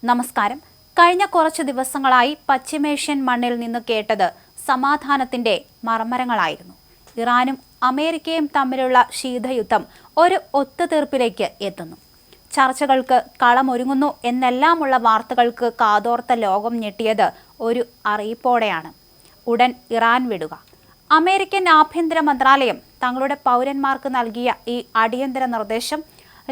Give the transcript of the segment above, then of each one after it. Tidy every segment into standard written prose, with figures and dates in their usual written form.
നമസ്കാരം. കഴിഞ്ഞ കുറച്ച് ദിവസങ്ങളായി പശ്ചിമേഷ്യൻ മണ്ണിൽ നിന്ന് കേട്ടത് സമാധാനത്തിന്റെ മർമ്മരങ്ങളായിരുന്നു. ഇറാനും അമേരിക്കയും തമ്മിലുള്ള ശീതയുദ്ധം ഒരു ഒത്തുതീർപ്പിലേക്ക് എത്തുന്നു. ചർച്ചകൾക്ക് കളമൊരുങ്ങുന്നു എന്നെല്ലാമുള്ള വാർത്തകൾക്ക് കാതോർത്ത ലോകം ഞെട്ടിയത് ഒരു അറിയിപ്പോടെയാണ്. ഉടൻ ഇറാൻ വിടുക. അമേരിക്കൻ ആഭ്യന്തര മന്ത്രാലയം തങ്ങളുടെ പൗരന്മാർക്ക് നൽകിയ ഈ അടിയന്തര നിർദ്ദേശം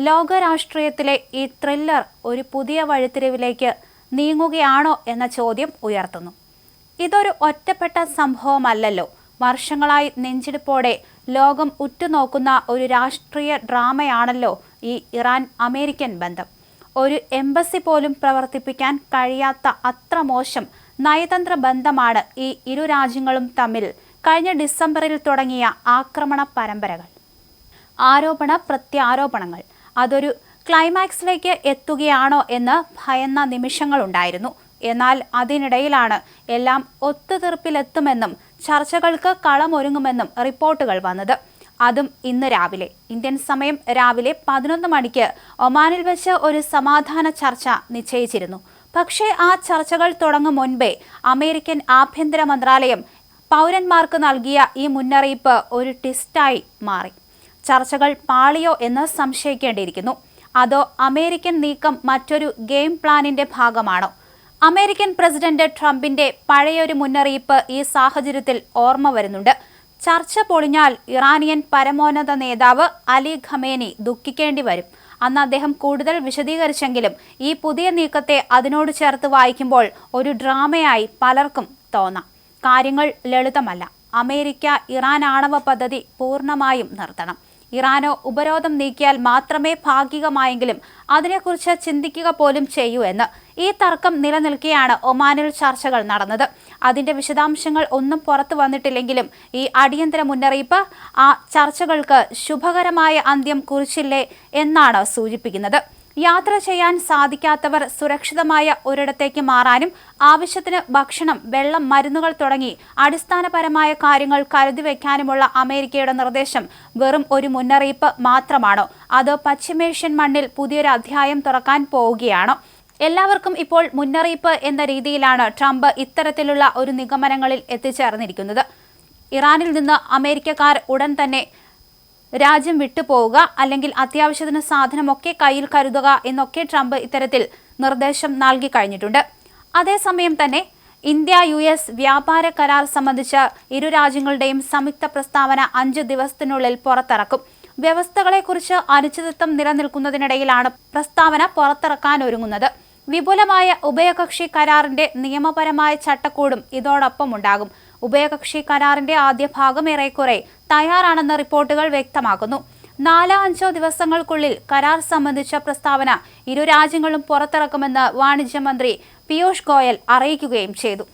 ലോകരാഷ്ട്രീയത്തിലെ ഈ ത്രില്ലർ ഒരു പുതിയ വഴിത്തിരിവിലേക്ക് നീങ്ങുകയാണോ എന്ന ചോദ്യം ഉയർത്തുന്നു. ഇതൊരു ഒറ്റപ്പെട്ട സംഭവമല്ലല്ലോ. വർഷങ്ങളായി നെഞ്ചിടിപ്പോടെ ലോകം ഉറ്റുനോക്കുന്ന ഒരു രാഷ്ട്രീയ ഡ്രാമയാണല്ലോ ഈ ഇറാൻ അമേരിക്കൻ ബന്ധം. ഒരു എംബസി പോലും പ്രവർത്തിപ്പിക്കാൻ കഴിയാത്ത അത്ര മോശം നയതന്ത്ര ബന്ധമാണ് ഈ ഇരു രാജ്യങ്ങളും തമ്മിൽ കഴിഞ്ഞ ഡിസംബറിൽ തുടങ്ങിയ ആക്രമണ പരമ്പരകൾ. ആരോപണ പ്രത്യാരോപണങ്ങൾ അതൊരു ക്ലൈമാക്സിലേക്ക് എത്തുകയാണോ എന്ന് ഭയന്ന നിമിഷങ്ങളുണ്ടായിരുന്നു. എന്നാൽ അതിനിടയിലാണ് എല്ലാം ഒത്തുതീർപ്പിലെത്തുമെന്നും ചർച്ചകൾക്ക് കളമൊരുങ്ങുമെന്നും റിപ്പോർട്ടുകൾ വന്നത്. അതും ഇന്ന് രാവിലെ ഇന്ത്യൻ സമയം രാവിലെ 11 മണിക്ക് ഒമാനിൽ വെച്ച് ഒരു സമാധാന ചർച്ച നിശ്ചയിച്ചിരുന്നു. പക്ഷേ ആ ചർച്ചകൾ തുടങ്ങും മുൻപേ അമേരിക്കൻ ആഭ്യന്തര മന്ത്രാലയം പൗരന്മാർക്ക് നൽകിയ ഈ മുന്നറിയിപ്പ് ഒരു ട്വിസ്റ്റായി മാറി. ചർച്ചകൾ പാളിയോ എന്ന് സംശയിക്കേണ്ടിയിരിക്കുന്നു. അതോ അമേരിക്കൻ നീക്കം മറ്റൊരു ഗെയിം പ്ലാനിന്റെ ഭാഗമാണോ? അമേരിക്കൻ പ്രസിഡന്റ് ട്രംപിന്റെ പഴയൊരു മുന്നറിയിപ്പ് ഈ സാഹചര്യത്തിൽ ഓർമ്മ വരുന്നുണ്ട്. ചർച്ച പൊളിഞ്ഞാൽ ഇറാനിയൻ പരമോന്നത നേതാവ് അലി ഖമേനി ദുഃഖിക്കേണ്ടി വരും. അന്ന് അദ്ദേഹം കൂടുതൽ വിശദീകരിച്ചെങ്കിലും ഈ പുതിയ നീക്കത്തെ അതിനോട് ചേർത്ത് വായിക്കുമ്പോൾ ഒരു ഡ്രാമയായി പലർക്കും തോന്നാം. കാര്യങ്ങൾ ലളിതമല്ല. അമേരിക്ക ഇറാൻ ആണവ പദ്ധതി പൂർണ്ണമായും നിർത്തണം. ഇറാനോ ഉപരോധം നീക്കിയാൽ മാത്രമേ ഭാഗികമായെങ്കിലും അതിനെക്കുറിച്ച് ചിന്തിക്കുക പോലും ചെയ്യൂ എന്ന്. ഈ തർക്കം നിലനിൽക്കെയാണ് ഒമാനിൽ ചർച്ചകൾ നടന്നത്. അതിന്റെ വിശദാംശങ്ങൾ ഒന്നും പുറത്തു വന്നിട്ടില്ലെങ്കിലും ഈ അടിയന്തര മുന്നറിയിപ്പ് ആ ചർച്ചകൾക്ക് ശുഭകരമായ അന്ത്യം കുറിച്ചില്ലേ എന്നാണ് സൂചിപ്പിക്കുന്നത്. യാത്ര ചെയ്യാൻ സാധിക്കാത്തവർ സുരക്ഷിതമായ ഒരിടത്തേക്ക് മാറാനും ആവശ്യത്തിന് ഭക്ഷണം, വെള്ളം, മരുന്നുകൾ തുടങ്ങി അടിസ്ഥാനപരമായ കാര്യങ്ങൾ കരുതി വയ്ക്കാനുമുള്ള അമേരിക്കയുടെ നിർദ്ദേശം വെറും ഒരു മുന്നറിയിപ്പ് മാത്രമാണോ? അതോ പശ്ചിമേഷ്യൻ മണ്ണിൽ പുതിയൊരു അധ്യായം തുറക്കാൻ പോവുകയാണോ? എല്ലാവർക്കും ഇപ്പോൾ മുന്നറിയിപ്പ് എന്ന രീതിയിലാണ് ട്രംപ് ഇത്തരത്തിലുള്ള ഒരു നിഗമനങ്ങളിൽ എത്തിച്ചേർന്നിരിക്കുന്നത്. ഇറാനിൽ നിന്ന് അമേരിക്കക്കാർ ഉടൻ തന്നെ രാജ്യം വിട്ടുപോവുക, അല്ലെങ്കിൽ അത്യാവശ്യത്തിന് സാധനമൊക്കെ കയ്യിൽ കരുതുക എന്നൊക്കെ ട്രംപ് ഇത്തരത്തിൽ നിർദ്ദേശം നൽകി കഴിഞ്ഞിട്ടുണ്ട്. അതേസമയം തന്നെ ഇന്ത്യ US വ്യാപാര കരാർ സംബന്ധിച്ച് ഇരു രാജ്യങ്ങളുടെയും സംയുക്ത പ്രസ്താവന 5 ദിവസത്തിനുള്ളിൽ പുറത്തിറക്കും. വ്യവസ്ഥകളെക്കുറിച്ച് അനിശ്ചിതത്വം നിലനിൽക്കുന്നതിനിടയിലാണ് പ്രസ്താവന പുറത്തിറക്കാനൊരുങ്ങുന്നത്. വിപുലമായ ഉഭയകക്ഷി കരാറിന്റെ നിയമപരമായ ചട്ടക്കൂടും ഇതോടൊപ്പം ഉണ്ടാകും. ഉഭയകക്ഷി കരാറിന്റെ ആദ്യ ഭാഗം ഏറെക്കുറെ തയ്യാറാണെന്ന് റിപ്പോർട്ടുകൾ വ്യക്തമാക്കുന്നു. 4-5 ദിവസങ്ങൾക്കുള്ളിൽ കരാർ സംബന്ധിച്ച പ്രസ്താവന ഇരു രാജ്യങ്ങളും പുറത്തിറക്കുമെന്ന് വാണിജ്യമന്ത്രി പീയൂഷ് ഗോയൽ അറിയിക്കുകയും ചെയ്തു.